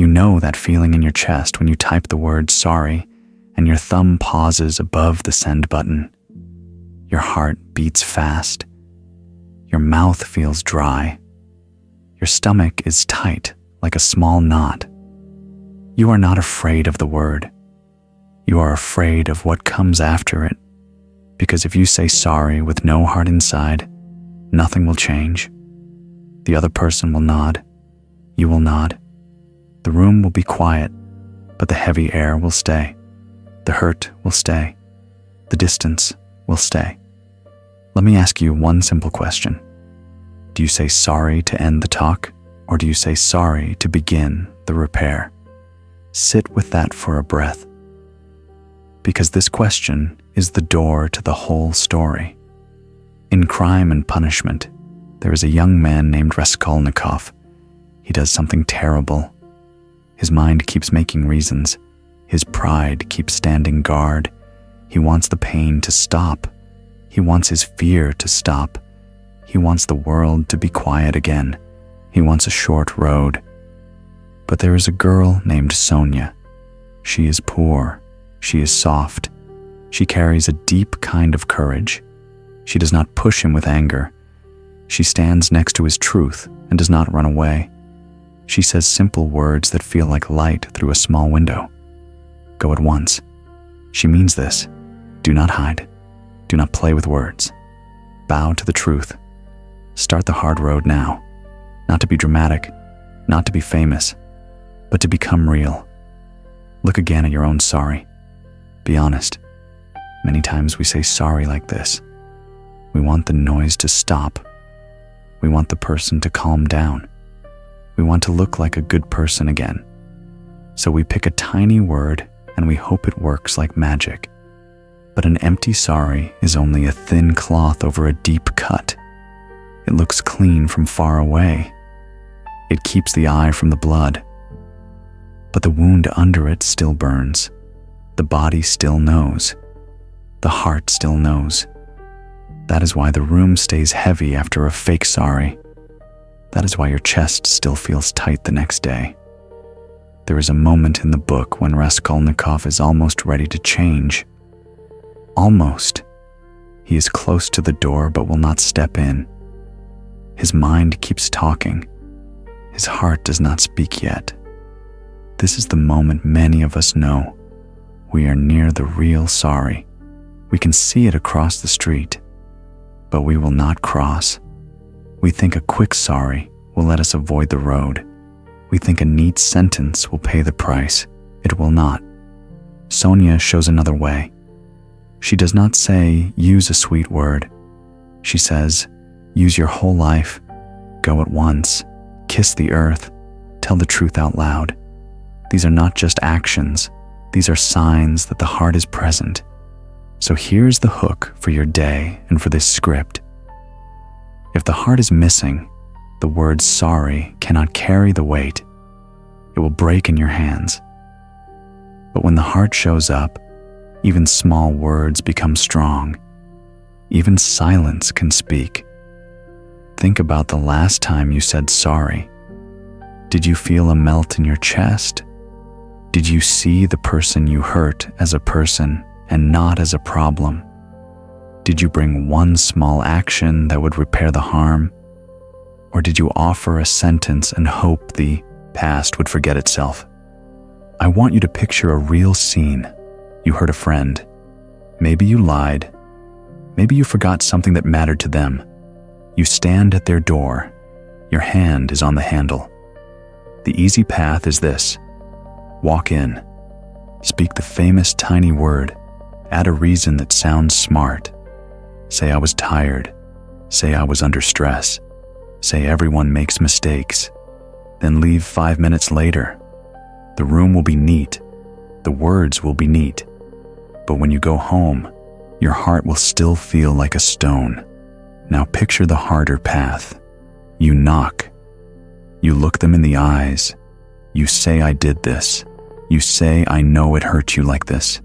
You know that feeling in your chest when you type the word sorry and your thumb pauses above the send button. Your heart beats fast. Your mouth feels dry. Your stomach is tight like a small knot. You are not afraid of the word. You are afraid of what comes after it, because if you say sorry with no heart inside, nothing will change. The other person will nod. You will nod. The room will be quiet, but the heavy air will stay. The hurt will stay. The distance will stay. Let me ask you one simple question. Do you say sorry to end the talk, or do you say sorry to begin the repair? Sit with that for a breath. Because this question is the door to the whole story. In Crime and Punishment, there is a young man named Raskolnikov. He does something terrible. His mind keeps making reasons. His pride keeps standing guard. He wants the pain to stop. He wants his fear to stop. He wants the world to be quiet again. He wants a short road. But there is a girl named Sonia. She is poor. She is soft. She carries a deep kind of courage. She does not push him with anger. She stands next to his truth and does not run away. She says simple words that feel like light through a small window. Go at once. She means this. Do not hide. Do not play with words. Bow to the truth. Start the hard road now. Not to be dramatic, not to be famous, but to become real. Look again at your own sorry. Be honest. Many times we say sorry like this. We want the noise to stop. We want the person to calm down. We want to look like a good person again. So we pick a tiny word and we hope it works like magic. But an empty sorry is only a thin cloth over a deep cut. It looks clean from far away. It keeps the eye from the blood. But the wound under it still burns. The body still knows. The heart still knows. That is why the room stays heavy after a fake sorry. That is why your chest still feels tight the next day. There is a moment in the book when Raskolnikov is almost ready to change. Almost. He is close to the door but will not step in. His mind keeps talking. His heart does not speak yet. This is the moment many of us know. We are near the real sorry. We can see it across the street, but we will not cross. We think a quick sorry will let us avoid the road. We think a neat sentence will pay the price. It will not. Sonia shows another way. She does not say, use a sweet word. She says, use your whole life. Go at once. Kiss the earth. Tell the truth out loud. These are not just actions. These are signs that the heart is present. So here's the hook for your day and for this script. If the heart is missing, the word sorry cannot carry the weight. It will break in your hands. But when the heart shows up, even small words become strong. Even silence can speak. Think about the last time you said sorry. Did you feel a melt in your chest? Did you see the person you hurt as a person and not as a problem? Did you bring one small action that would repair the harm? Or did you offer a sentence and hope the past would forget itself? I want you to picture a real scene. You hurt a friend. Maybe you lied. Maybe you forgot something that mattered to them. You stand at their door. Your hand is on the handle. The easy path is this. Walk in. Speak the famous tiny word. Add a reason that sounds smart. Say I was tired. Say I was under stress. Say everyone makes mistakes. Then leave 5 minutes later. The room will be neat. The words will be neat. But when you go home, your heart will still feel like a stone. Now picture the harder path. You knock. You look them in the eyes. You say I did this. You say I know it hurt you like this.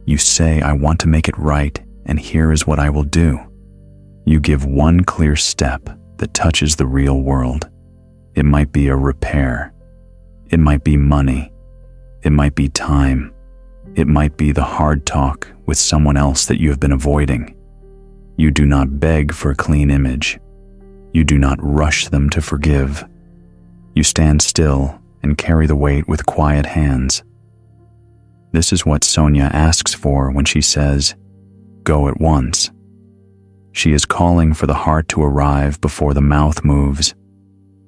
You say I want to make it right, and here is what I will do. You give one clear step that touches the real world. It might be a repair. It might be money. It might be time. It might be the hard talk with someone else that you have been avoiding. You do not beg for a clean image. You do not rush them to forgive. You stand still and carry the weight with quiet hands. This is what Sonia asks for when she says, "Go at once." She is calling for the heart to arrive before the mouth moves.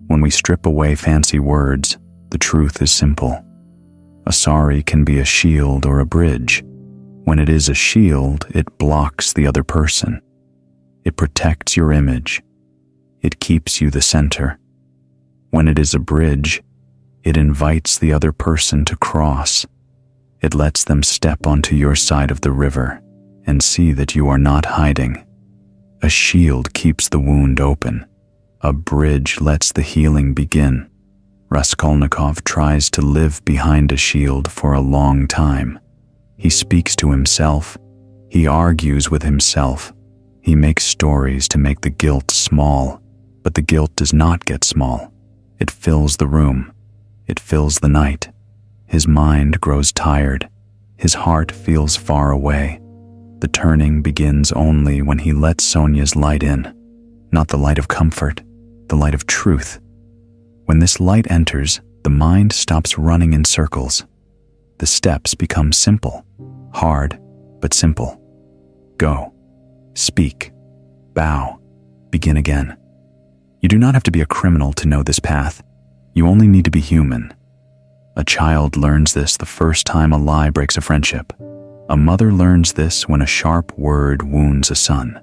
When we strip away fancy words, the truth is simple. A sorry can be a shield or a bridge. When it is a shield, it blocks the other person. It protects your image. It keeps you the center. When it is a bridge, it invites the other person to cross. It lets them step onto your side of the river and see that you are not hiding. A shield keeps the wound open. A bridge lets the healing begin. Raskolnikov tries to live behind a shield for a long time. He speaks to himself. He argues with himself. He makes stories to make the guilt small, but the guilt does not get small. It fills the room. It fills the night. His mind grows tired. His heart feels far away. The turning begins only when he lets Sonia's light in, not the light of comfort, the light of truth. When this light enters, the mind stops running in circles. The steps become simple, hard, but simple. Go, speak, bow, begin again. You do not have to be a criminal to know this path. You only need to be human. A child learns this the first time a lie breaks a friendship. A mother learns this when a sharp word wounds a son.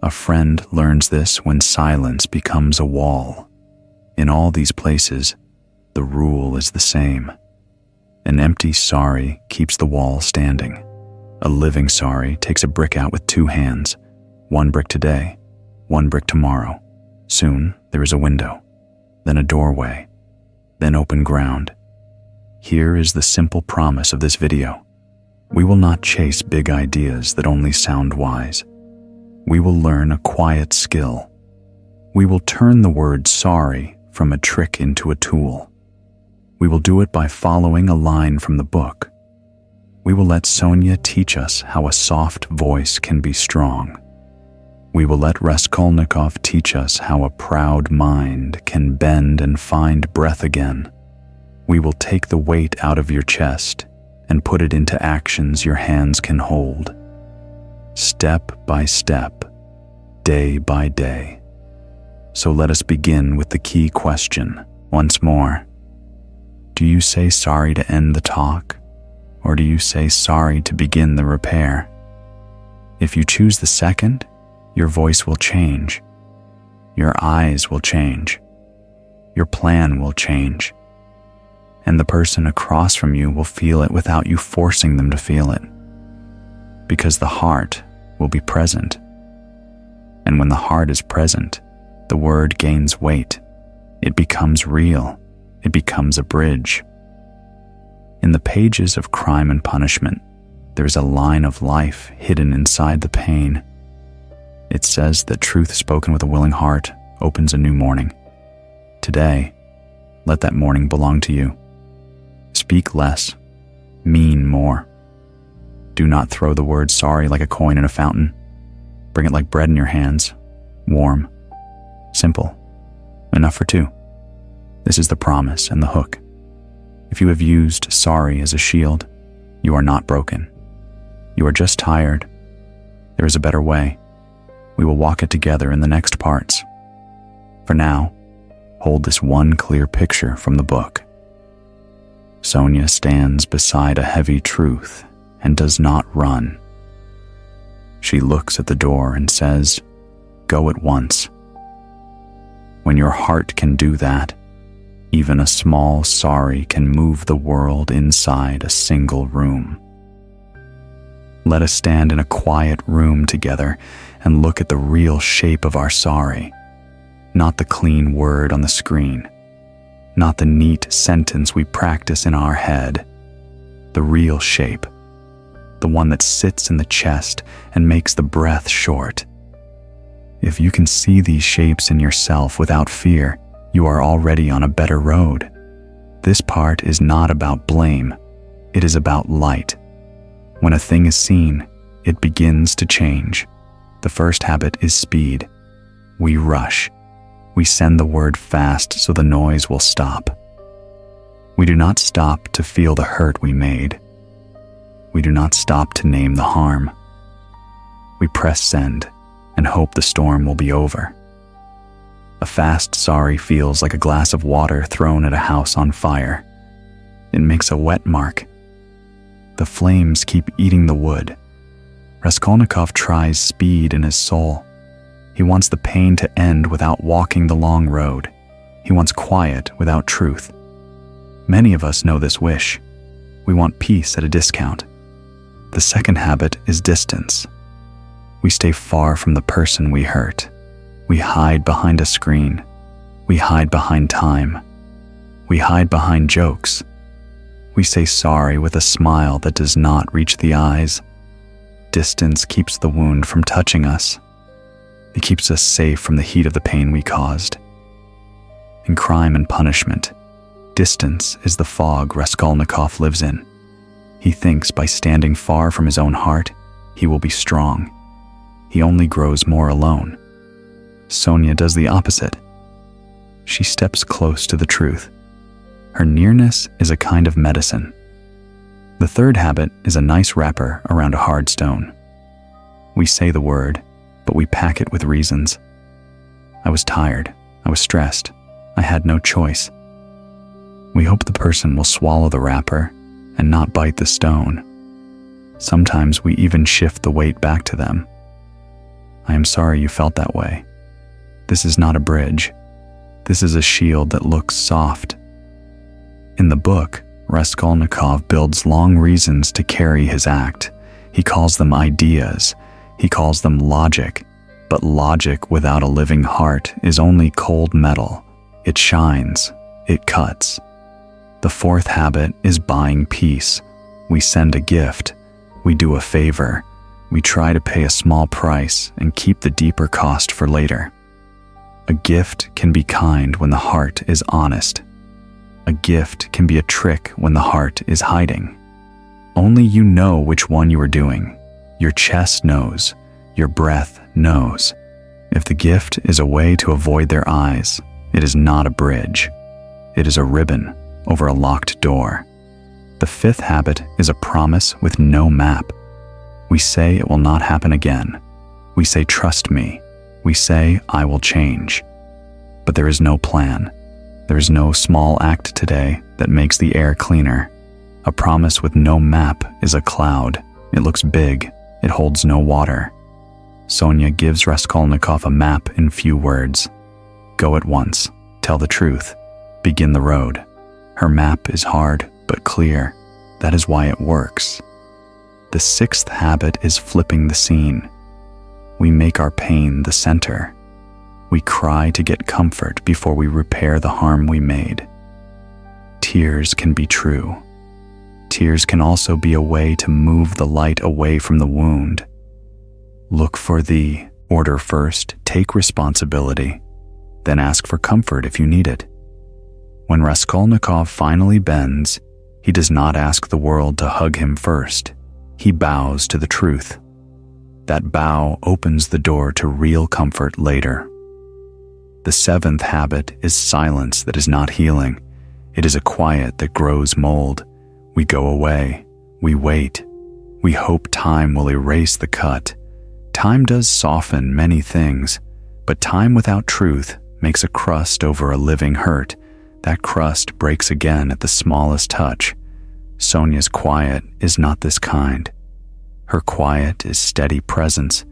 A friend learns this when silence becomes a wall. In all these places, the rule is the same. An empty sorry keeps the wall standing. A living sorry takes a brick out with two hands. One brick today, one brick tomorrow. Soon there is a window, then a doorway, then open ground. Here is the simple promise of this video. We will not chase big ideas that only sound wise. We will learn a quiet skill. We will turn the word sorry from a trick into a tool. We will do it by following a line from the book. We will let Sonia teach us how a soft voice can be strong. We will let Raskolnikov teach us how a proud mind can bend and find breath again. We will take the weight out of your chest and put it into actions your hands can hold. Step by step, day by day. So let us begin with the key question once more. Do you say sorry to end the talk, or do you say sorry to begin the repair? If you choose the second, your voice will change. Your eyes will change. Your plan will change. And the person across from you will feel it without you forcing them to feel it. Because the heart will be present. And when the heart is present, the word gains weight. It becomes real. It becomes a bridge. In the pages of Crime and Punishment, there is a line of life hidden inside the pain. It says that truth spoken with a willing heart opens a new morning. Today, let that morning belong to you. Speak less, mean more. Do not throw the word sorry like a coin in a fountain. Bring it like bread in your hands, warm, simple, enough for two. This is the promise and the hook. If you have used sorry as a shield, you are not broken. You are just tired. There is a better way. We will walk it together in the next parts. For now, hold this one clear picture from the book. Sonia stands beside a heavy truth and does not run. She looks at the door and says, "Go at once." When your heart can do that, even a small sorry can move the world inside a single room. Let us stand in a quiet room together and look at the real shape of our sorry, not the clean word on the screen, not the neat sentence we practice in our head, the real shape, the one that sits in the chest and makes the breath short. If you can see these shapes in yourself without fear, you are already on a better road. This part is not about blame. It is about light. When a thing is seen, it begins to change. The first habit is speed. We rush. We send the word fast so the noise will stop. We do not stop to feel the hurt we made. We do not stop to name the harm. We press send and hope the storm will be over. A fast sorry feels like a glass of water thrown at a house on fire. It makes a wet mark. The flames keep eating the wood. Raskolnikov tries speed in his soul. He wants the pain to end without walking the long road. He wants quiet without truth. Many of us know this wish. We want peace at a discount. The second habit is distance. We stay far from the person we hurt. We hide behind a screen. We hide behind time. We hide behind jokes. We say sorry with a smile that does not reach the eyes. Distance keeps the wound from touching us. It keeps us safe from the heat of the pain we caused. In Crime and Punishment, distance is the fog Raskolnikov lives in. He thinks by standing far from his own heart, he will be strong. He only grows more alone. Sonia does the opposite. She steps close to the truth. Her nearness is a kind of medicine. The third habit is a nice wrapper around a hard stone. We say the word, but we pack it with reasons. I was tired. I was stressed. I had no choice. We hope the person will swallow the wrapper and not bite the stone. Sometimes we even shift the weight back to them. I am sorry you felt that way. This is not a bridge. This is a shield that looks soft. In the book, Raskolnikov builds long reasons to carry his act. He calls them ideas. He calls them logic. But logic without a living heart is only cold metal. It shines. It cuts. The fourth habit is buying peace. We send a gift. We do a favor. We try to pay a small price and keep the deeper cost for later. A gift can be kind when the heart is honest. A gift can be a trick when the heart is hiding. Only you know which one you are doing. Your chest knows. Your breath knows. If the gift is a way to avoid their eyes, it is not a bridge. It is a ribbon over a locked door. The fifth habit is a promise with no map. We say it will not happen again. We say, trust me. We say, I will change. But there is no plan. There is no small act today that makes the air cleaner. A promise with no map is a cloud. It looks big. It holds no water. Sonia gives Raskolnikov a map in few words. Go at once. Tell the truth. Begin the road. Her map is hard but clear. That is why it works. The sixth habit is flipping the scene. We make our pain the center. We cry to get comfort before we repair the harm we made. Tears can be true. Tears can also be a way to move the light away from the wound. Look for the order first, take responsibility, then ask for comfort if you need it. When Raskolnikov finally bends, he does not ask the world to hug him first. He bows to the truth. That bow opens the door to real comfort later. The seventh habit is silence that is not healing. It is a quiet that grows mold. We go away. We wait. We hope time will erase the cut. Time does soften many things, but time without truth makes a crust over a living hurt. That crust breaks again at the smallest touch. Sonia's quiet is not this kind. Her quiet is steady presence.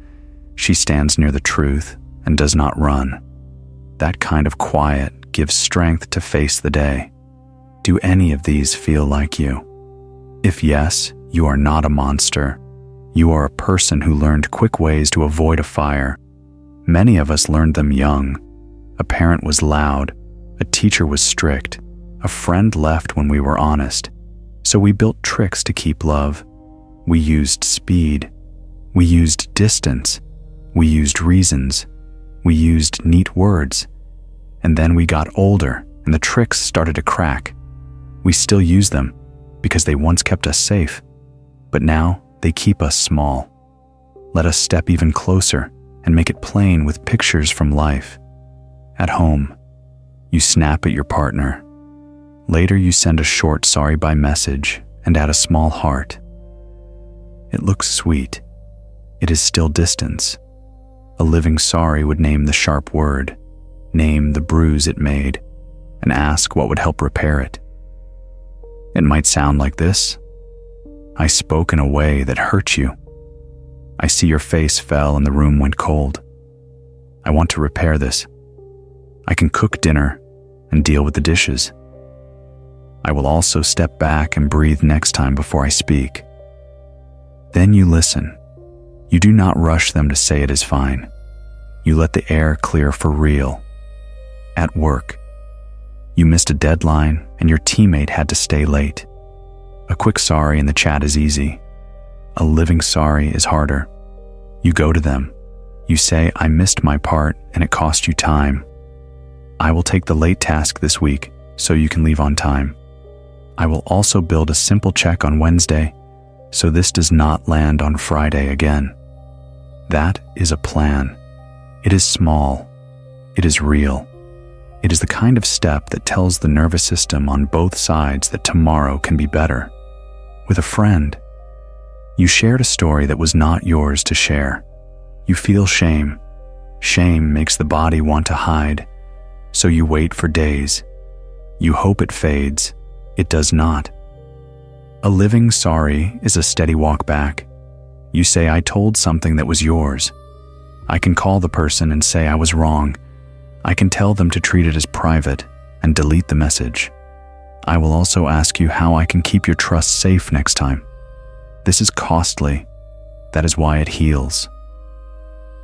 She stands near the truth and does not run. That kind of quiet gives strength to face the day. Do any of these feel like you? If yes, you are not a monster. You are a person who learned quick ways to avoid a fire. Many of us learned them young. A parent was loud. A teacher was strict. A friend left when we were honest. So we built tricks to keep love. We used speed. We used distance. We used reasons. We used neat words. And then we got older and the tricks started to crack. We still use them because they once kept us safe, but now they keep us small. Let us step even closer and make it plain with pictures from life. At home, you snap at your partner. Later, you send a short sorry bye message and add a small heart. It looks sweet. It is still distance. A living sorry would name the sharp word, name the bruise it made, and ask what would help repair it. It might sound like this: I spoke in a way that hurt you. I see your face fell and the room went cold. I want to repair this. I can cook dinner and deal with the dishes. I will also step back and breathe next time before I speak. Then you listen. You do not rush them to say it is fine. You let the air clear for real. At work, you missed a deadline and your teammate had to stay late. A quick sorry in the chat is easy. A living sorry is harder. You go to them. You say, I missed my part and it cost you time. I will take the late task this week so you can leave on time. I will also build a simple check on Wednesday so this does not land on Friday again. That is a plan. It is small. It is real. It is the kind of step that tells the nervous system on both sides that tomorrow can be better. With a friend, you shared a story that was not yours to share. You feel shame. Shame makes the body want to hide, so you wait for days. You hope it fades. It does not. A living sorry is a steady walk back. You say, I told something that was yours. I can call the person and say I was wrong. I can tell them to treat it as private and delete the message. I will also ask you how I can keep your trust safe next time. This is costly. That is why it heals.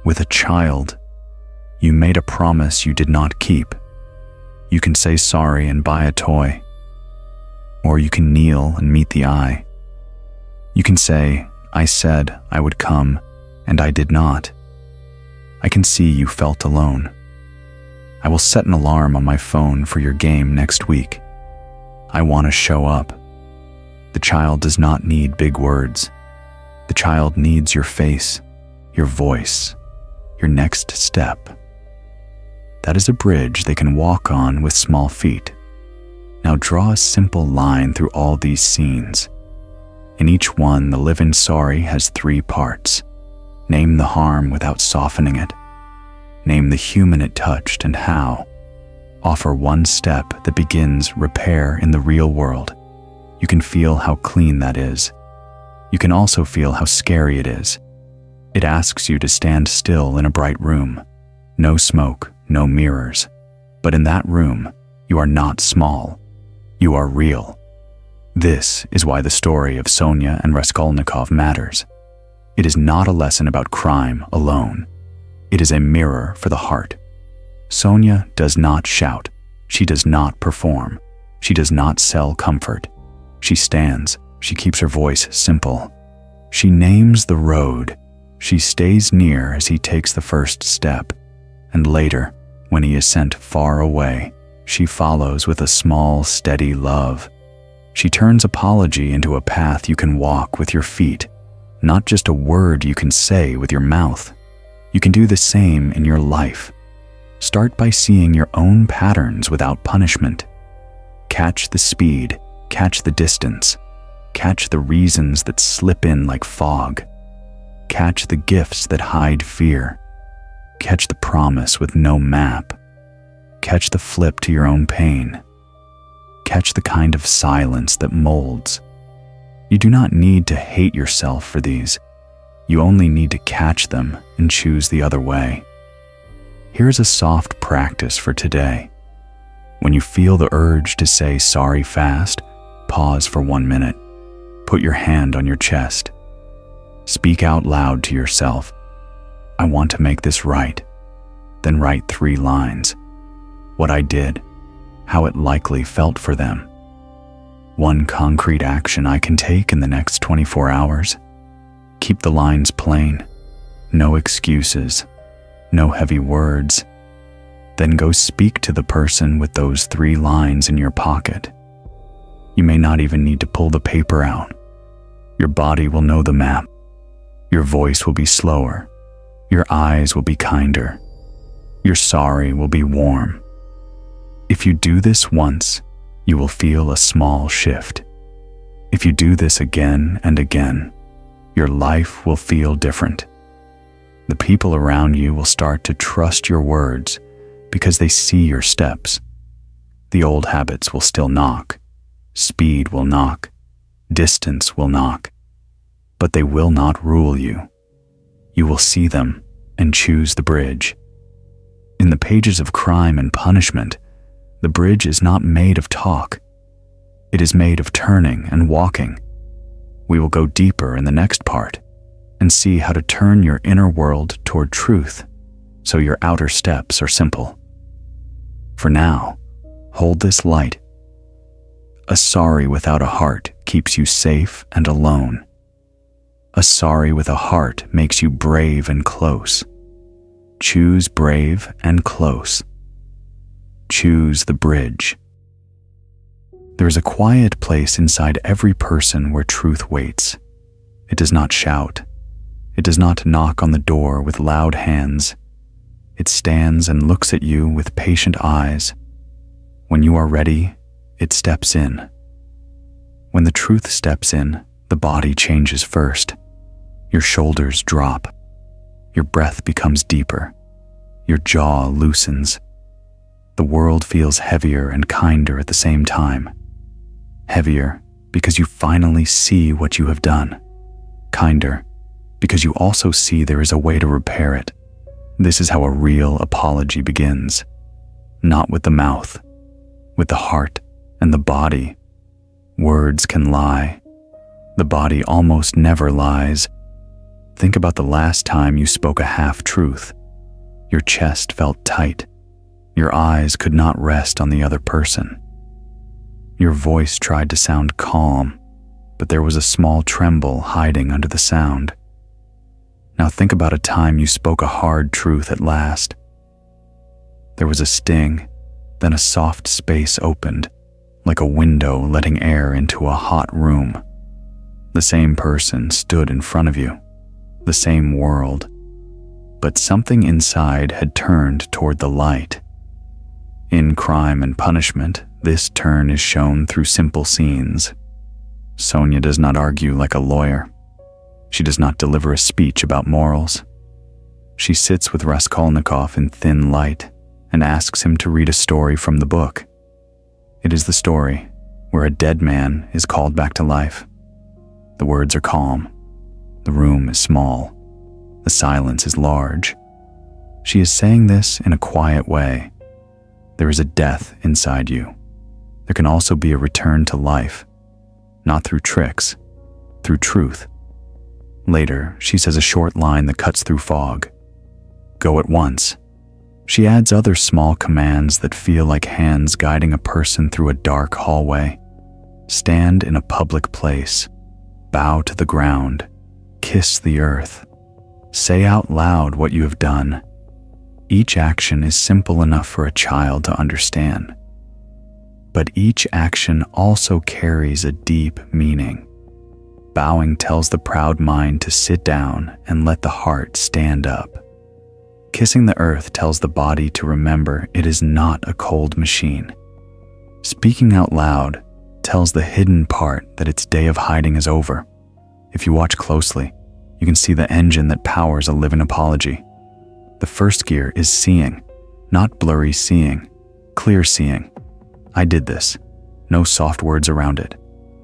With a child, you made a promise you did not keep. You can say sorry and buy a toy. Or you can kneel and meet the eye. You can say, I said I would come, and I did not. I can see you felt alone. I will set an alarm on my phone for your game next week. I want to show up. The child does not need big words. The child needs your face, your voice, your next step. That is a bridge they can walk on with small feet. Now draw a simple line through all these scenes. In each one, the living sorry has 3 parts. Name the harm without softening it. Name the human it touched and how. Offer one step that begins repair in the real world. You can feel how clean that is. You can also feel how scary it is. It asks you to stand still in a bright room. No smoke, no mirrors. But in that room, you are not small. You are real. This is why the story of Sonia and Raskolnikov matters. It is not a lesson about crime alone. It is a mirror for the heart. Sonia does not shout. She does not perform. She does not sell comfort. She stands. She keeps her voice simple. She names the road. She stays near as he takes the first step. And later, when he is sent far away, she follows with a small, steady love. She turns apology into a path you can walk with your feet, not just a word you can say with your mouth. You can do the same in your life. Start by seeing your own patterns without punishment. Catch the speed, catch the distance, catch the reasons that slip in like fog. Catch the gifts that hide fear. Catch the promise with no map. Catch the flip to your own pain. Catch the kind of silence that molds. You do not need to hate yourself for these. You only need to catch them and choose the other way. Here is a soft practice for today. When you feel the urge to say sorry fast, pause for 1 minute. Put your hand on your chest. Speak out loud to yourself. I want to make this right. Then write 3 lines. What I did, how it likely felt for them. 1 concrete action I can take in the next 24 hours. Keep the lines plain. No excuses. No heavy words. Then go speak to the person with those 3 lines in your pocket. You may not even need to pull the paper out. Your body will know the map. Your voice will be slower. Your eyes will be kinder. Your sorry will be warm. If you do this once, you will feel a small shift. If you do this again and again, your life will feel different. The people around you will start to trust your words because they see your steps. The old habits will still knock. Speed will knock. Distance will knock. But they will not rule you. You will see them and choose the bridge. In the pages of Crime and Punishment, the bridge is not made of talk. It is made of turning and walking. We will go deeper in the next part and see how to turn your inner world toward truth so your outer steps are simple. For now, hold this light. A sorry without a heart keeps you safe and alone. A sorry with a heart makes you brave and close. Choose brave and close. Choose the bridge. There is a quiet place inside every person where truth waits. It does not shout. It does not knock on the door with loud hands. It stands and looks at you with patient eyes. When you are ready, it steps in. When the truth steps in, the body changes first. Your shoulders drop. Your breath becomes deeper. Your jaw loosens. The world feels heavier and kinder at the same time. Heavier because you finally see what you have done. Kinder because you also see there is a way to repair it. This is how a real apology begins. Not with the mouth, with the heart and the body. Words can lie. The body almost never lies. Think about the last time you spoke a half-truth. Your chest felt tight. Your eyes could not rest on the other person. Your voice tried to sound calm, but there was a small tremble hiding under the sound. Now think about a time you spoke a hard truth at last. There was a sting, then a soft space opened, like a window letting air into a hot room. The same person stood in front of you, the same world, but something inside had turned toward the light. In Crime and Punishment, this turn is shown through simple scenes. Sonia does not argue like a lawyer. She does not deliver a speech about morals. She sits with Raskolnikov in thin light and asks him to read a story from the book. It is the story where a dead man is called back to life. The words are calm. The room is small. The silence is large. She is saying this in a quiet way. There is a death inside you. There can also be a return to life, not through tricks, through truth. Later, she says a short line that cuts through fog. Go at once. She adds other small commands that feel like hands guiding a person through a dark hallway. Stand in a public place. Bow to the ground. Kiss the earth. Say out loud what you have done. Each action is simple enough for a child to understand. But each action also carries a deep meaning. Bowing tells the proud mind to sit down and let the heart stand up. Kissing the earth tells the body to remember it is not a cold machine. Speaking out loud tells the hidden part that its day of hiding is over. If you watch closely, you can see the engine that powers a living apology. The first gear is seeing, not blurry seeing, clear seeing. I did this. No soft words around it.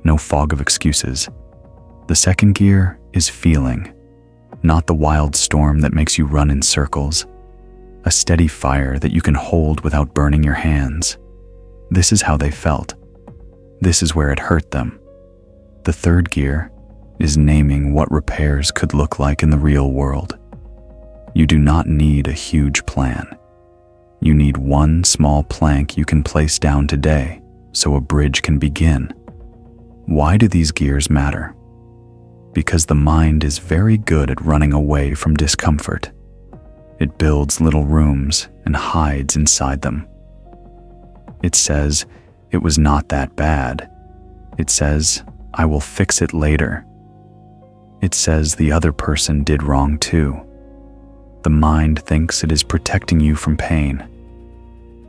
No fog of excuses. The second gear is feeling, not the wild storm that makes you run in circles. A steady fire that you can hold without burning your hands. This is how they felt. This is where it hurt them. The third gear is naming what repairs could look like in the real world. You do not need a huge plan. You need one small plank you can place down today so a bridge can begin. Why do these gears matter? Because the mind is very good at running away from discomfort. It builds little rooms and hides inside them. It says, it was not that bad. It says, "I will fix it later." It says the other person did wrong too. The mind thinks it is protecting you from pain,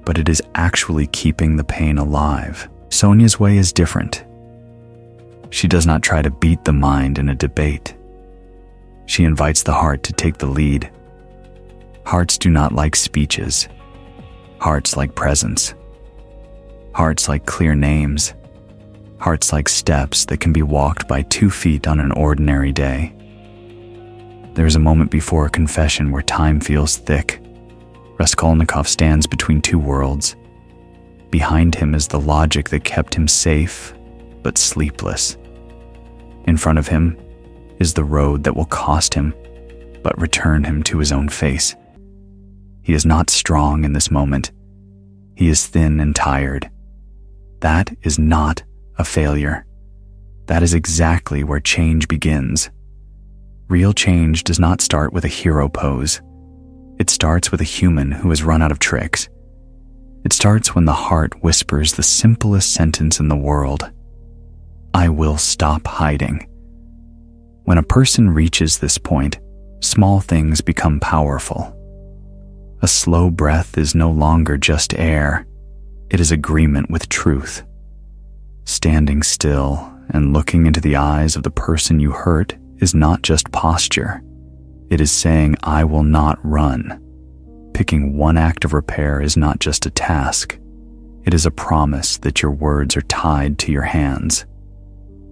but it is actually keeping the pain alive. Sonia's way is different. She does not try to beat the mind in a debate. She invites the heart to take the lead. Hearts do not like speeches. Hearts like presence. Hearts like clear names. Hearts like steps that can be walked by 2 feet on an ordinary day. There is a moment before a confession where time feels thick. Raskolnikov stands between 2 worlds. Behind him is the logic that kept him safe, but sleepless. In front of him is the road that will cost him, but return him to his own face. He is not strong in this moment. He is thin and tired. That is not a failure. That is exactly where change begins. Real change does not start with a hero pose. It starts with a human who has run out of tricks. It starts when the heart whispers the simplest sentence in the world: "I will stop hiding." When a person reaches this point, small things become powerful. A slow breath is no longer just air. It is agreement with truth. Standing still and looking into the eyes of the person you hurt is not just posture. It is saying, "I will not run." Picking one act of repair is not just a task. It is a promise that your words are tied to your hands.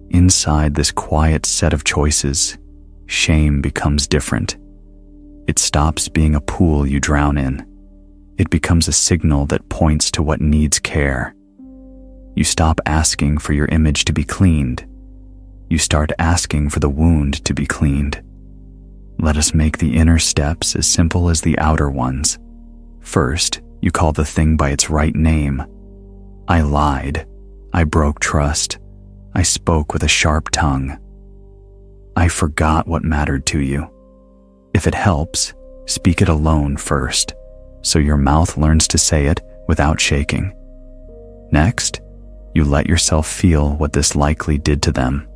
Inside this quiet set of choices, shame becomes different. It stops being a pool you drown in. It becomes a signal that points to what needs care. You stop asking for your image to be cleaned. You start asking for the wound to be cleaned. Let us make the inner steps as simple as the outer ones. First, you call the thing by its right name. I lied. I broke trust. I spoke with a sharp tongue. I forgot what mattered to you. If it helps, speak it alone first, so your mouth learns to say it without shaking. Next, you let yourself feel what this likely did to them.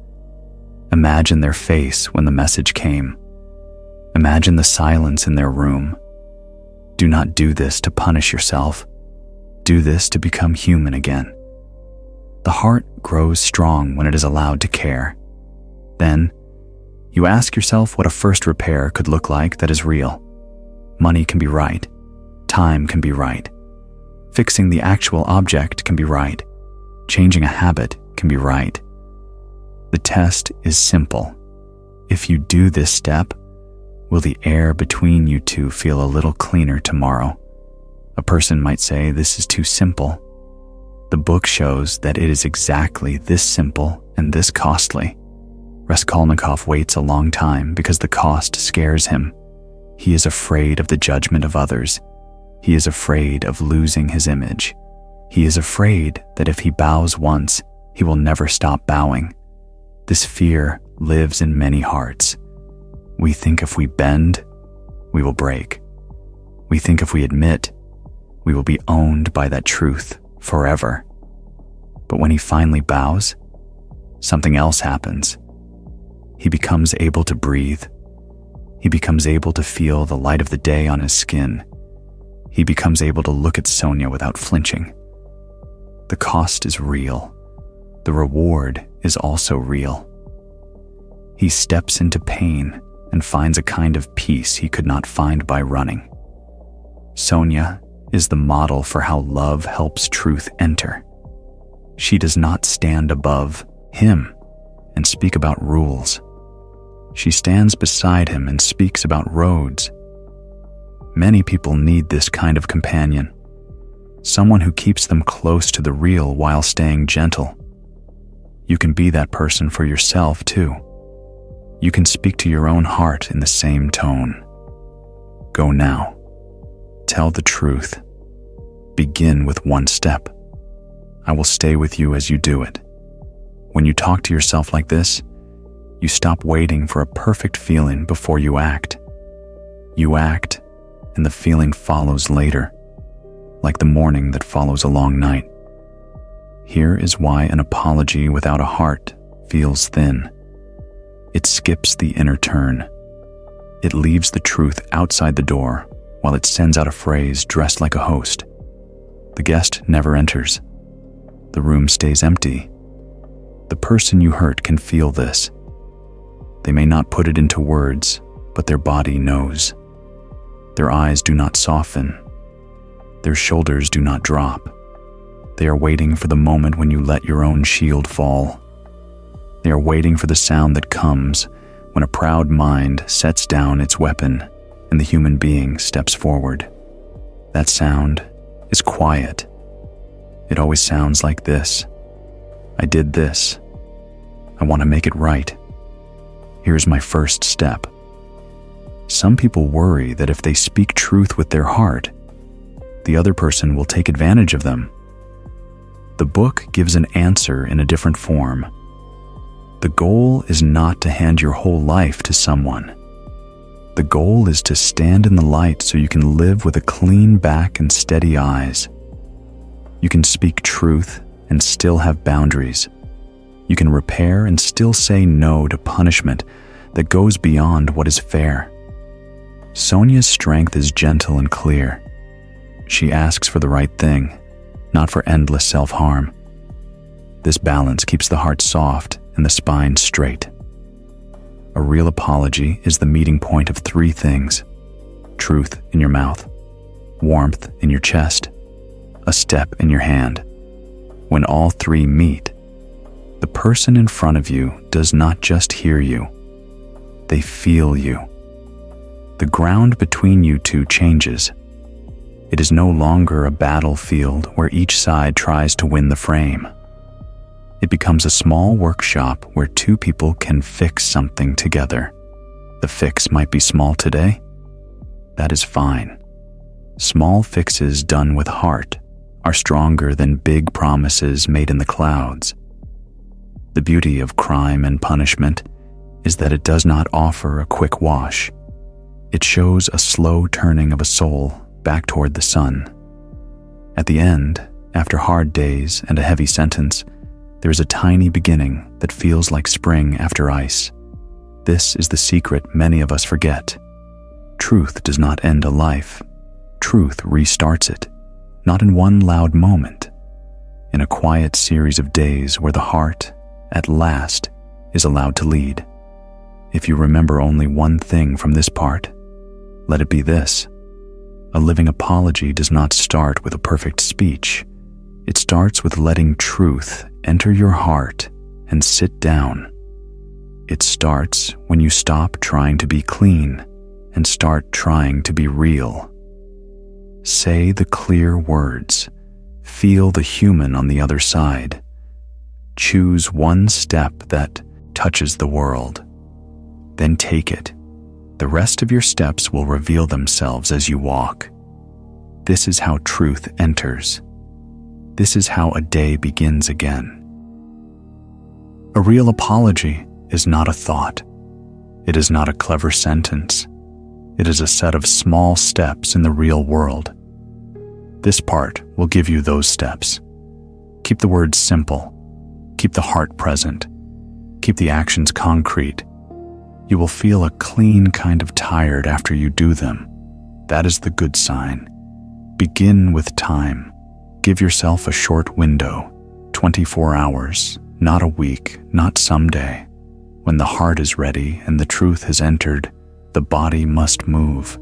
Imagine their face when the message came. Imagine the silence in their room. Do not do this to punish yourself. Do this to become human again. The heart grows strong when it is allowed to care. Then, you ask yourself what a first repair could look like that is real. Money can be right. Time can be right. Fixing the actual object can be right. Changing a habit can be right. The test is simple. If you do this step, will the air between you two feel a little cleaner tomorrow? A person might say this is too simple. The book shows that it is exactly this simple and this costly. Raskolnikov waits a long time because the cost scares him. He is afraid of the judgment of others. He is afraid of losing his image. He is afraid that if he bows once, he will never stop bowing. This fear lives in many hearts. We think if we bend, we will break. We think if we admit, we will be owned by that truth forever. But when he finally bows, something else happens. He becomes able to breathe. He becomes able to feel the light of the day on his skin. He becomes able to look at Sonia without flinching. The cost is real. The reward is also real. He steps into pain and finds a kind of peace he could not find by running. Sonia is the model for how love helps truth enter. She does not stand above him and speak about rules. She stands beside him and speaks about roads. Many people need this kind of companion, someone who keeps them close to the real while staying gentle. You can be that person for yourself too. You can speak to your own heart in the same tone. Go now. Tell the truth. Begin with one step. I will stay with you as you do it. When you talk to yourself like this, you stop waiting for a perfect feeling before you act. You act, and the feeling follows later, like the morning that follows a long night. Here is why an apology without a heart feels thin. It skips the inner turn. It leaves the truth outside the door while it sends out a phrase dressed like a host. The guest never enters. The room stays empty. The person you hurt can feel this. They may not put it into words, but their body knows. Their eyes do not soften. Their shoulders do not drop. They are waiting for the moment when you let your own shield fall. They are waiting for the sound that comes when a proud mind sets down its weapon and the human being steps forward. That sound is quiet. It always sounds like this. I did this. I want to make it right. Here's my first step. Some people worry that if they speak truth with their heart, the other person will take advantage of them. The book gives an answer in a different form. The goal is not to hand your whole life to someone. The goal is to stand in the light so you can live with a clean back and steady eyes. You can speak truth and still have boundaries. You can repair and still say no to punishment that goes beyond what is fair. Sonia's strength is gentle and clear. She asks for the right thing, not for endless self-harm. This balance keeps the heart soft and the spine straight. A real apology is the meeting point of three things: truth in your mouth, warmth in your chest, a step in your hand. When all three meet, the person in front of you does not just hear you, they feel you. The ground between you two changes. It is no longer a battlefield where each side tries to win the frame. It becomes a small workshop where two people can fix something together. The fix might be small today. That is fine. Small fixes done with heart are stronger than big promises made in the clouds. The beauty of crime and punishment is that it does not offer a quick wash. It shows a slow turning of a soul back toward the sun. At the end, after hard days and a heavy sentence, there is a tiny beginning that feels like spring after ice. This is the secret many of us forget. Truth does not end a life. Truth restarts it, not in one loud moment, in a quiet series of days where the heart, at last, is allowed to lead. If you remember only one thing from this part, let it be this: a living apology does not start with a perfect speech. It starts with letting truth enter your heart and sit down. It starts when you stop trying to be clean and start trying to be real. Say the clear words. Feel the human on the other side. Choose one step that touches the world. Then take it. The rest of your steps will reveal themselves as you walk. This is how truth enters. This is how a day begins again. A real apology is not a thought. It is not a clever sentence. It is a set of small steps in the real world. This part will give you those steps. Keep the words simple. Keep the heart present. Keep the actions concrete. You will feel a clean kind of tired after you do them. That is the good sign. Begin with time. Give yourself a short window, 24 hours, not a week, not someday. When the heart is ready and the truth has entered, the body must move.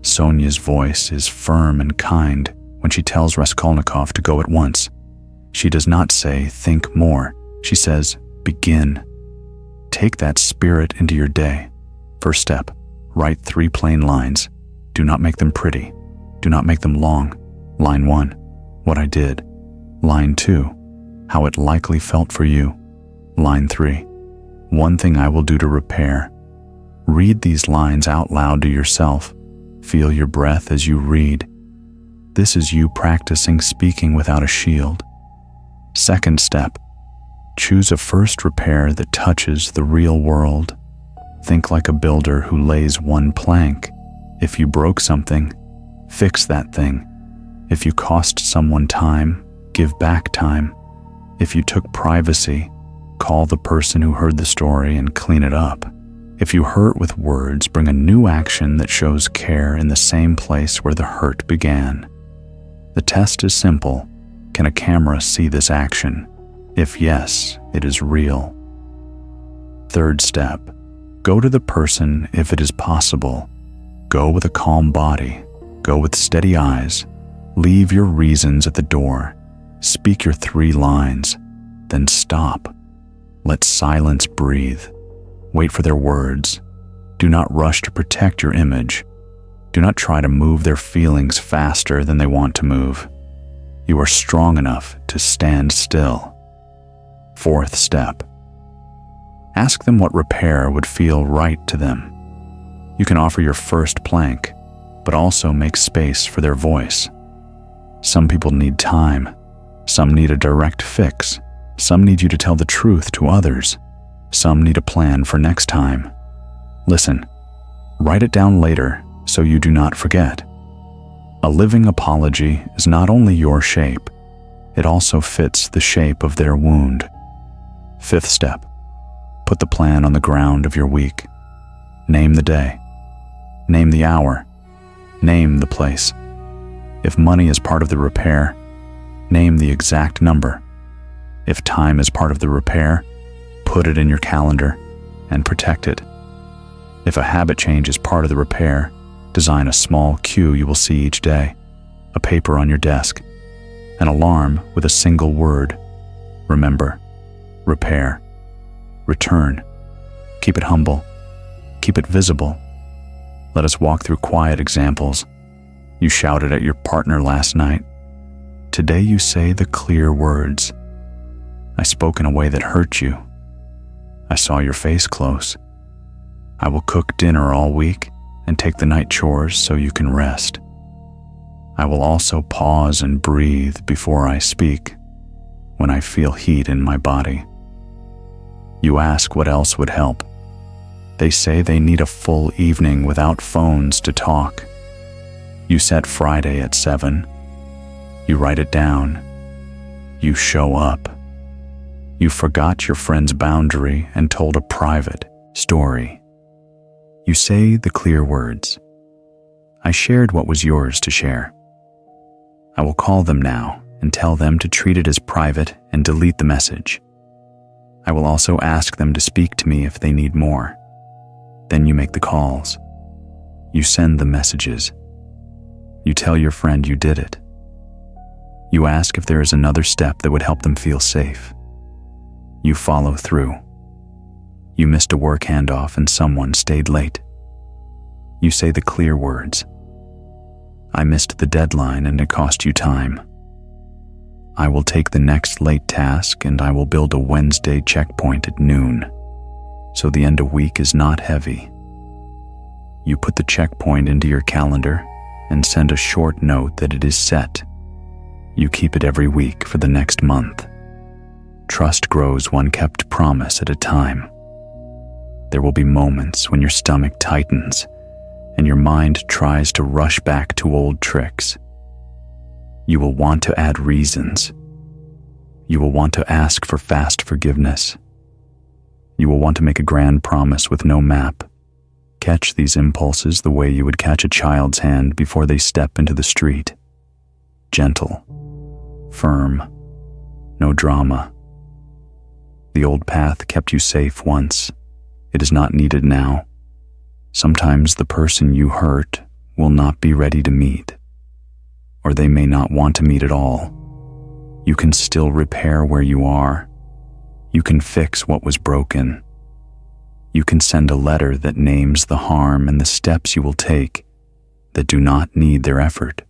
Sonia's voice is firm and kind when she tells Raskolnikov to go at once. She does not say, think more. She says, begin. Take that spirit into your day. First step, write 3 plain lines. Do not make them pretty. Do not make them long. Line 1, what I did. Line 2, how it likely felt for you. Line 3, one thing I will do to repair. Read these lines out loud to yourself. Feel your breath as you read. This is you practicing speaking without a shield. Second step, choose a first repair that touches the real world. Think like a builder who lays one plank. If you broke something, fix that thing. If you cost someone time, give back time. If you took privacy, call the person who heard the story and clean it up. If you hurt with words, bring a new action that shows care in the same place where the hurt began. The test is simple. Can a camera see this action? If yes, it is real. Third step, go to the person if it is possible. Go with a calm body. Go with steady eyes. Leave your reasons at the door. Speak your 3 lines. Then stop. Let silence breathe. Wait for their words. Do not rush to protect your image. Do not try to move their feelings faster than they want to move. You are strong enough to stand still. Fourth step. Ask them what repair would feel right to them. You can offer your first plank, but also make space for their voice. Some people need time. Some need a direct fix. Some need you to tell the truth to others. Some need a plan for next time. Listen, write it down later so you do not forget. A living apology is not only your shape, it also fits the shape of their wound. Fifth step, put the plan on the ground of your week. Name the day. Name the hour. Name the place. If money is part of the repair, name the exact number. If time is part of the repair, put it in your calendar and protect it. If a habit change is part of the repair, design a small cue you will see each day, a paper on your desk, an alarm with a single word. Remember, repair, return. Keep it humble. Keep it visible. Let us walk through quiet examples. You shouted at your partner last night. Today you say the clear words. I spoke in a way that hurt you. I saw your face close. I will cook dinner all week and take the night chores so you can rest. I will also pause and breathe before I speak when I feel heat in my body. You ask what else would help. They say they need a full evening without phones to talk. You set Friday at 7. You write it down. You show up. You forgot your friend's boundary and told a private story. You say the clear words. I shared what was yours to share. I will call them now and tell them to treat it as private and delete the message. I will also ask them to speak to me if they need more. Then you make the calls. You send the messages. You tell your friend you did it. You ask if there is another step that would help them feel safe. You follow through. You missed a work handoff and someone stayed late. You say the clear words. I missed the deadline and it cost you time. I will take the next late task and I will build a Wednesday checkpoint at noon, so the end of week is not heavy. You put the checkpoint into your calendar and send a short note that it is set. You keep it every week for the next month. Trust grows one kept promise at a time. There will be moments when your stomach tightens and your mind tries to rush back to old tricks. You will want to add reasons. You will want to ask for fast forgiveness. You will want to make a grand promise with no map. Catch these impulses the way you would catch a child's hand before they step into the street. Gentle, firm, no drama. The old path kept you safe once. It is not needed now. Sometimes the person you hurt will not be ready to meet, or they may not want to meet at all. You can still repair where you are. You can fix what was broken. You can send a letter that names the harm and the steps you will take that do not need their effort.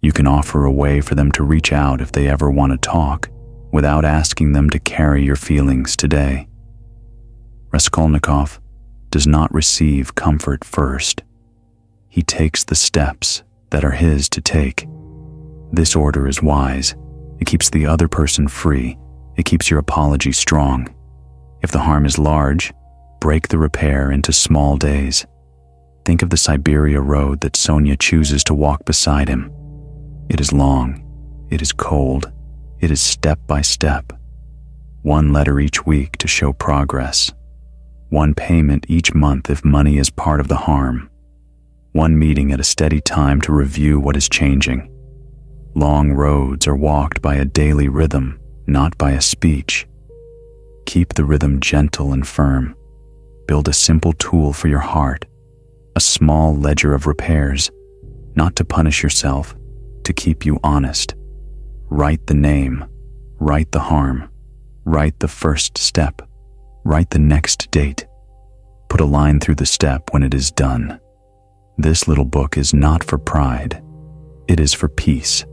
You can offer a way for them to reach out if they ever want to talk, without asking them to carry your feelings today. Raskolnikov does not receive comfort first. He takes the steps that are his to take. This order is wise. It keeps the other person free. It keeps your apology strong. If the harm is large, break the repair into small days. Think of the Siberia road that Sonia chooses to walk beside him. It is long, it is cold, It is step by step. One letter each week to show progress. One payment each month if money is part of the harm. One meeting at a steady time to review what is changing. Long roads are walked by a daily rhythm, not by a speech. Keep the rhythm gentle and firm. Build a simple tool for your heart, a small ledger of repairs, not to punish yourself, to keep you honest. Write the name, write the harm, write the first step, write the next date. Put a line through the step when it is done. This little book is not for pride, it is for peace.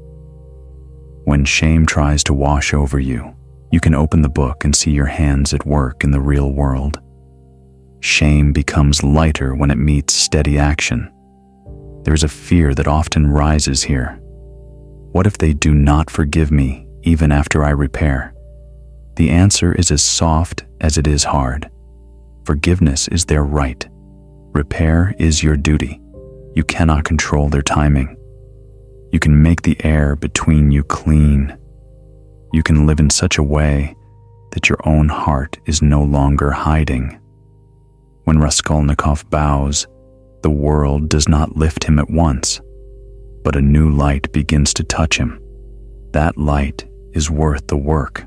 When shame tries to wash over you, you can open the book and see your hands at work in the real world. Shame becomes lighter when it meets steady action. There is a fear that often rises here. What if they do not forgive me even after I repair? The answer is as soft as it is hard. Forgiveness is their right. Repair is your duty. You cannot control their timing. You can make the air between you clean. You can live in such a way that your own heart is no longer hiding. When Raskolnikov bows, the world does not lift him at once, but a new light begins to touch him. That light is worth the work.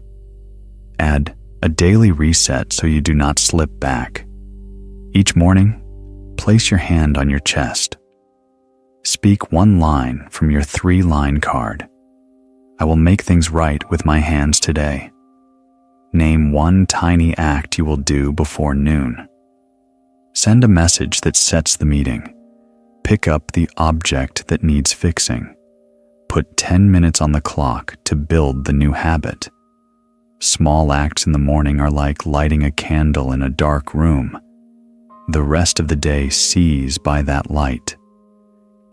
Add a daily reset so you do not slip back. Each morning, place your hand on your chest. Speak one line from your 3-line card. I will make things right with my hands today. Name one tiny act you will do before noon. Send a message that sets the meeting. Pick up the object that needs fixing. Put 10 minutes on the clock to build the new habit. Small acts in the morning are like lighting a candle in a dark room. The rest of the day sees by that light.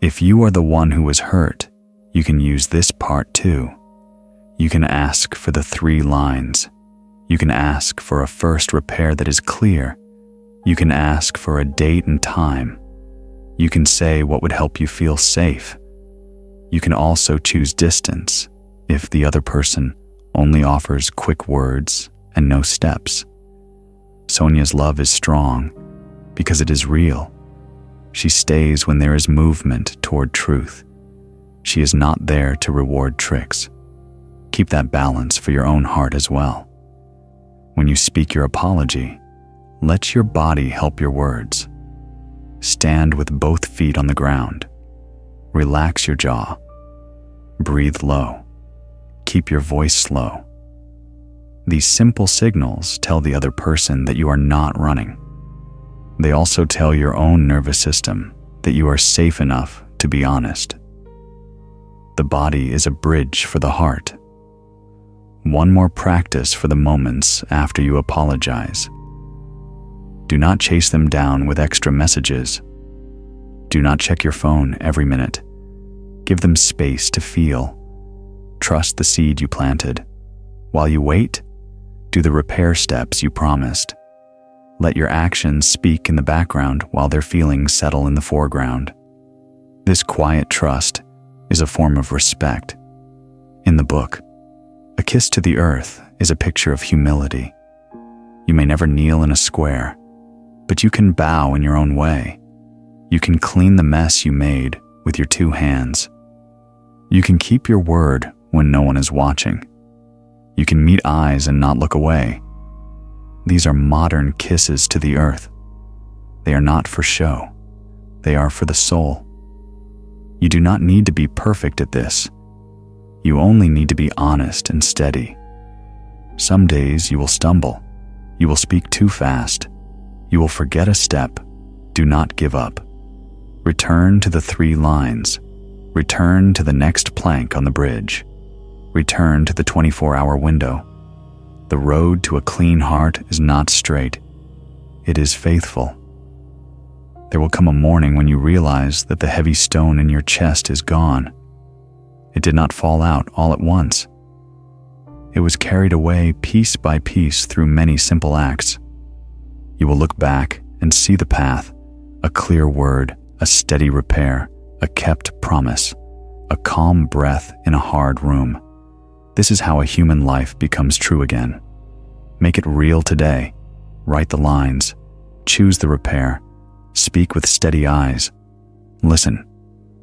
If you are the one who was hurt, you can use this part too. You can ask for the 3 lines. You can ask for a first repair that is clear. You can ask for a date and time. You can say what would help you feel safe. You can also choose distance if the other person only offers quick words and no steps. Sonia's love is strong because it is real. She stays when there is movement toward truth. She is not there to reward tricks. Keep that balance for your own heart as well. When you speak your apology, let your body help your words. Stand with both feet on the ground. Relax your jaw. Breathe low. Keep your voice slow. These simple signals tell the other person that you are not running. They also tell your own nervous system that you are safe enough to be honest. The body is a bridge for the heart. One more practice for the moments after you apologize. Do not chase them down with extra messages. Do not check your phone every minute. Give them space to feel. Trust the seed you planted. While you wait, do the repair steps you promised. Let your actions speak in the background while their feelings settle in the foreground. This quiet trust is a form of respect. In the book, A Kiss to the Earth is a picture of humility. You may never kneel in a square, but you can bow in your own way. You can clean the mess you made with your 2 hands. You can keep your word when no one is watching. You can meet eyes and not look away. These are modern kisses to the earth. They are not for show. They are for the soul. You do not need to be perfect at this. You only need to be honest and steady. Some days you will stumble. You will speak too fast. You will forget a step. Do not give up. Return to the 3 lines. Return to the next plank on the bridge. Return to the 24-hour window. The road to a clean heart is not straight. It is faithful. There will come a morning when you realize that the heavy stone in your chest is gone. It did not fall out all at once. It was carried away piece by piece through many simple acts. You will look back and see the path, a clear word, a steady repair, a kept promise, a calm breath in a hard room. This is how a human life becomes true again. Make it real today. Write the lines. Choose the repair. Speak with steady eyes. Listen.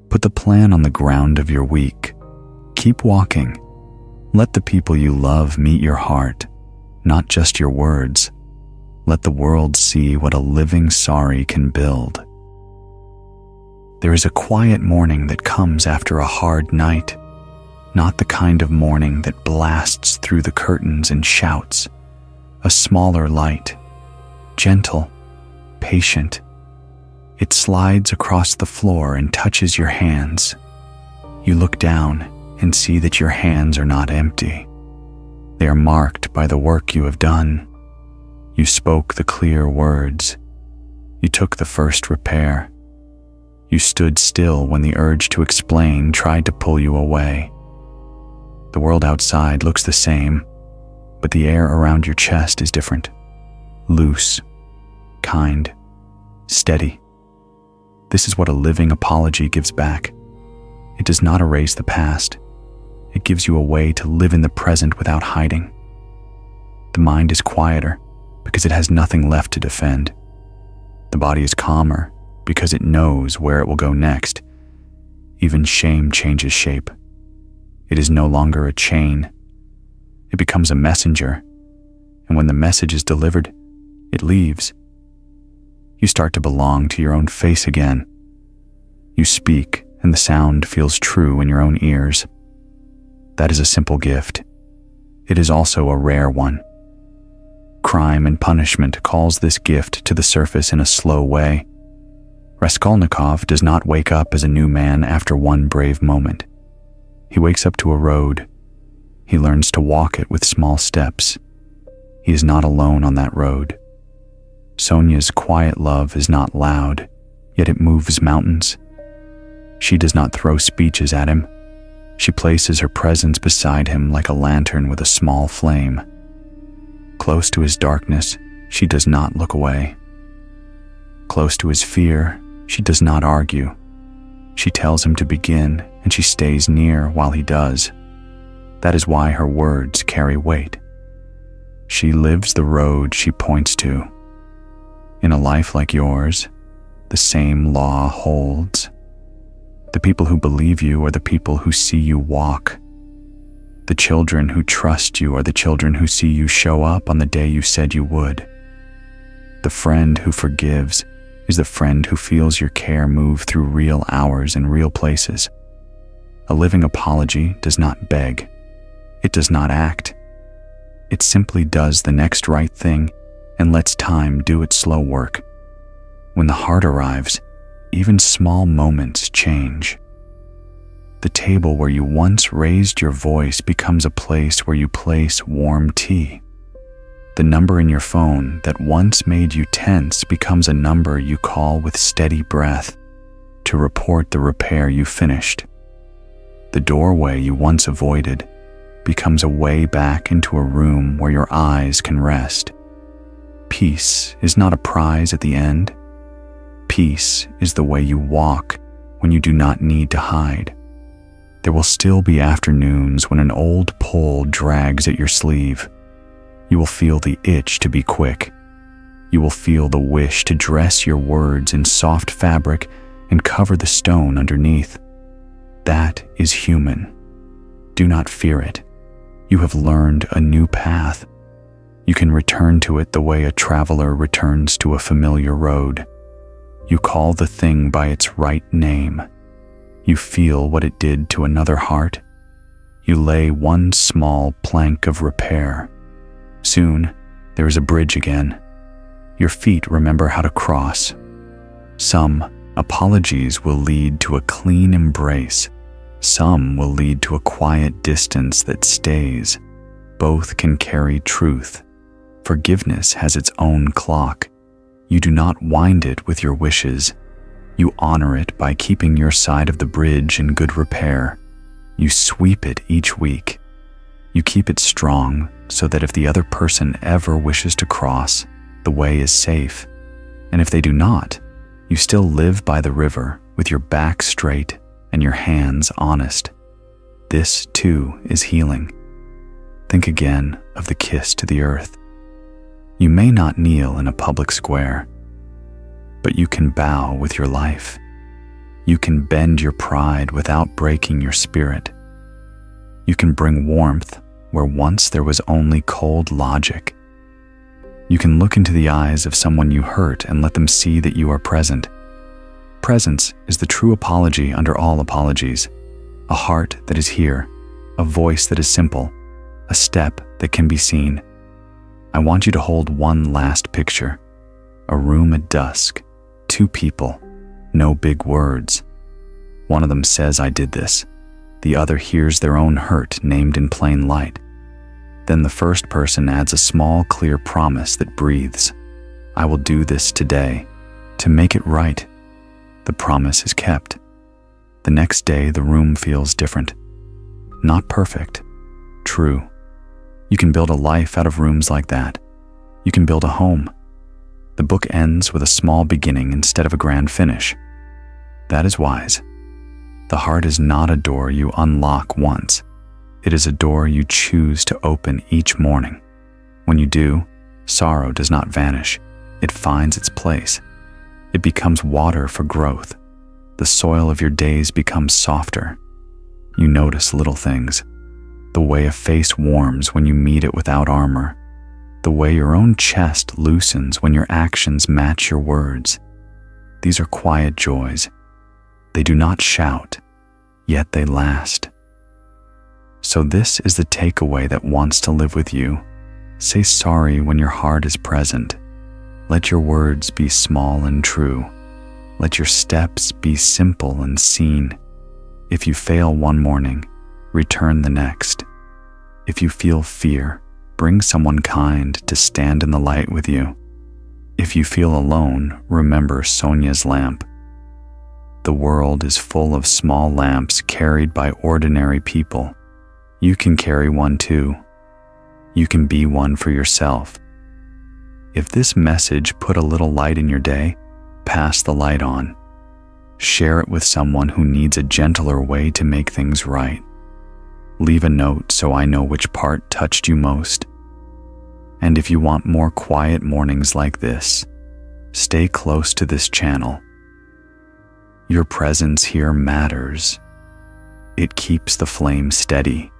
Put the plan on the ground of your week. Keep walking. Let the people you love meet your heart, not just your words. Let the world see what a living sorry can build. There is a quiet morning that comes after a hard night, not the kind of morning that blasts through the curtains and shouts. A smaller light, gentle, patient. It slides across the floor and touches your hands. You look down and see that your hands are not empty. They are marked by the work you have done. You spoke the clear words. You took the first repair. You stood still when the urge to explain tried to pull you away. The world outside looks the same, but the air around your chest is different. Loose, kind, steady. This is what a living apology gives back. It does not erase the past. It gives you a way to live in the present without hiding. The mind is quieter because it has nothing left to defend. The body is calmer because it knows where it will go next. Even shame changes shape. It is no longer a chain. It becomes a messenger, and when the message is delivered, it leaves. You start to belong to your own face again. You speak, and the sound feels true in your own ears. That is a simple gift. It is also a rare one. Crime and punishment calls this gift to the surface in a slow way. Raskolnikov does not wake up as a new man after one brave moment. He wakes up to a road. He learns to walk it with small steps. He is not alone on that road. Sonia's quiet love is not loud, yet it moves mountains. She does not throw speeches at him. She places her presence beside him like a lantern with a small flame. Close to his darkness, she does not look away. Close to his fear, she does not argue. She tells him to begin, and she stays near while he does. That is why her words carry weight. She lives the road she points to. In a life like yours, the same law holds. The people who believe you are the people who see you walk. The children who trust you are the children who see you show up on the day you said you would. The friend who forgives is the friend who feels your care move through real hours and real places. A living apology does not beg. It does not act. It simply does the next right thing and lets time do its slow work. When the heart arrives, even small moments change. The table where you once raised your voice becomes a place where you place warm tea. The number in your phone that once made you tense becomes a number you call with steady breath to report the repair you finished. The doorway you once avoided becomes a way back into a room where your eyes can rest. Peace is not a prize at the end. Peace is the way you walk when you do not need to hide. There will still be afternoons when an old pull drags at your sleeve. You will feel the itch to be quick. You will feel the wish to dress your words in soft fabric and cover the stone underneath. That is human. Do not fear it. You have learned a new path. You can return to it the way a traveler returns to a familiar road. You call the thing by its right name. You feel what it did to another heart. You lay one small plank of repair. Soon, there is a bridge again. Your feet remember how to cross. Some apologies will lead to a clean embrace. Some will lead to a quiet distance that stays. Both can carry truth. Forgiveness has its own clock. You do not wind it with your wishes. You honor it by keeping your side of the bridge in good repair. You sweep it each week. You keep it strong so that if the other person ever wishes to cross, the way is safe. And if they do not, you still live by the river with your back straight and your hands honest. This, too, is healing. Think again of the kiss to the earth. You may not kneel in a public square, but you can bow with your life. You can bend your pride without breaking your spirit. You can bring warmth where once there was only cold logic. You can look into the eyes of someone you hurt and let them see that you are present. Presence is the true apology under all apologies. A heart that is here, a voice that is simple, a step that can be seen. I want you to hold one last picture. A room at dusk, two people, no big words. One of them says, "I did this." The other hears their own hurt named in plain light. Then the first person adds a small, clear promise that breathes. "I will do this today to make it right." The promise is kept. The next day, the room feels different. Not perfect, true. You can build a life out of rooms like that. You can build a home. The book ends with a small beginning instead of a grand finish. That is wise. The heart is not a door you unlock once. It is a door you choose to open each morning. When you do, sorrow does not vanish. It finds its place. It becomes water for growth. The soil of your days becomes softer. You notice little things. The way a face warms when you meet it without armor. The way your own chest loosens when your actions match your words. These are quiet joys. They do not shout, yet they last. So this is the takeaway that wants to live with you. Say sorry when your heart is present. Let your words be small and true. Let your steps be simple and seen. If you fail one morning, return the next. If you feel fear, bring someone kind to stand in the light with you. If you feel alone, remember Sonia's lamp. The world is full of small lamps carried by ordinary people. You can carry one too. You can be one for yourself. If this message put a little light in your day, pass the light on. Share it with someone who needs a gentler way to make things right. Leave a note so I know which part touched you most. And if you want more quiet mornings like this, stay close to this channel. Your presence here matters. It keeps the flame steady.